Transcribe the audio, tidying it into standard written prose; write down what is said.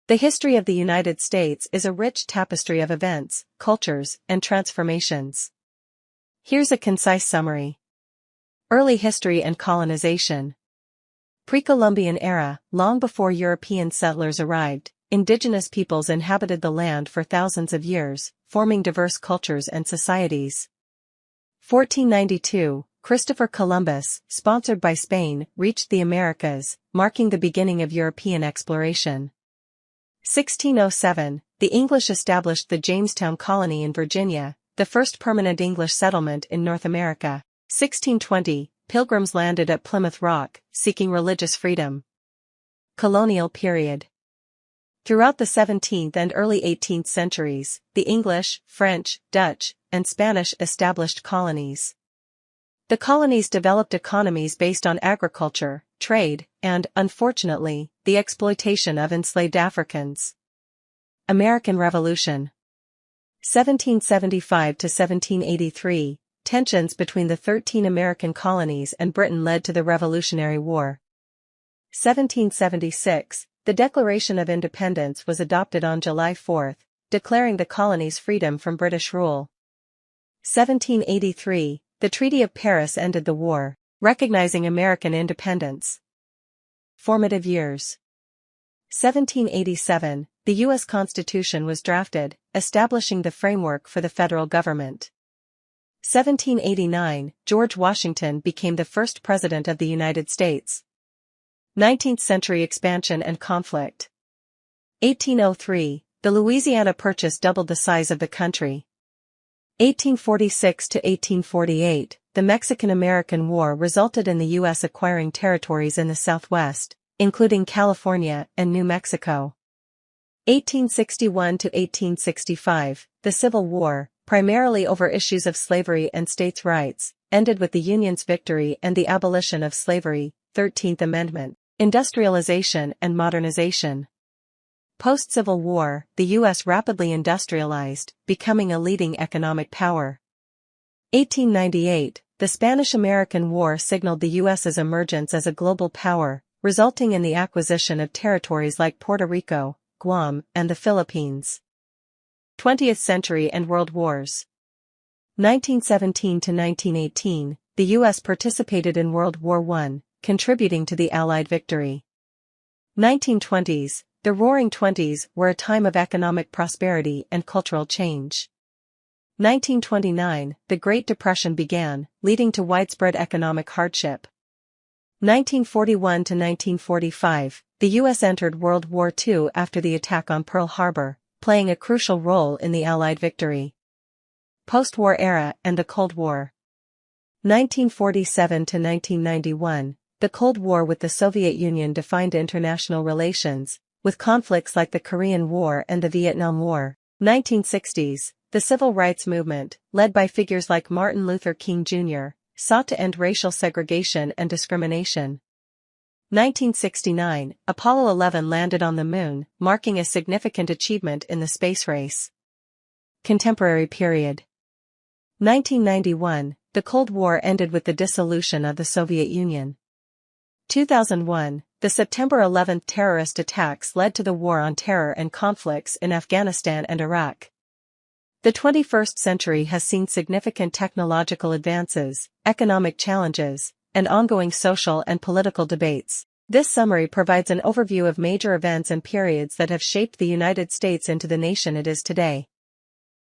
The history of the United States is a rich tapestry of events, cultures, and transformations. Here's a concise summary. Early history and colonization. Pre-Columbian era, long before European settlers arrived, indigenous peoples inhabited the land for thousands of years, forming diverse cultures and societies. 1492, Christopher Columbus, sponsored by Spain, reached the Americas, marking the beginning of European exploration. 1607, the English established the Jamestown Colony in Virginia, the first permanent English settlement in North America. 1620, Pilgrims landed at Plymouth Rock, seeking religious freedom. Colonial period. Throughout the 17th and early 18th centuries, the English, French, Dutch, and Spanish established colonies. The colonies developed economies based on agriculture, trade, and, unfortunately, the exploitation of enslaved Africans. American Revolution. 1775 to 1783, tensions between the 13 American colonies and Britain led to the Revolutionary War. 1776, the Declaration of Independence was adopted on July 4, declaring the colonies freedom from British rule. 1783, the Treaty of Paris ended the war, recognizing American independence. Formative years. 1787, the U.S. Constitution was drafted, establishing the framework for the federal government. 1789, George Washington became the first president of the United States. 19th century expansion and conflict. 1803, the Louisiana Purchase doubled the size of the country. 1846 to 1848, the Mexican-American War resulted in the U.S. acquiring territories in the Southwest, including California and New Mexico. 1861 to 1865, the Civil War, primarily over issues of slavery and states' rights, ended with the Union's victory and the abolition of slavery, 13th Amendment. Industrialization and modernization. Post-Civil War, the U.S. rapidly industrialized, becoming a leading economic power. 1898, the Spanish-American War signaled the U.S.'s emergence as a global power, resulting in the acquisition of territories like Puerto Rico, Guam, and the Philippines. 20th century and World Wars. 1917 to 1918, the U.S. participated in World War I, contributing to the Allied victory. 1920s, the Roaring Twenties were a time of economic prosperity and cultural change. 1929, the Great Depression began, leading to widespread economic hardship. 1941 to 1945, the U.S. entered World War II after the attack on Pearl Harbor, playing a crucial role in the Allied victory. Post-war era and the Cold War. 1947 to 1991, the Cold War with the Soviet Union defined international relations, with conflicts like the Korean War and the Vietnam War. 1960s, the Civil Rights Movement, led by figures like Martin Luther King Jr., sought to end racial segregation and discrimination. 1969, Apollo 11 landed on the Moon, marking a significant achievement in the space race. Contemporary period. 1991, the Cold War ended with the dissolution of the Soviet Union. 2001, the September 11 terrorist attacks led to the War on Terror and conflicts in Afghanistan and Iraq. The 21st century has seen significant technological advances, economic challenges, and ongoing social and political debates. This summary provides an overview of major events and periods that have shaped the United States into the nation it is today.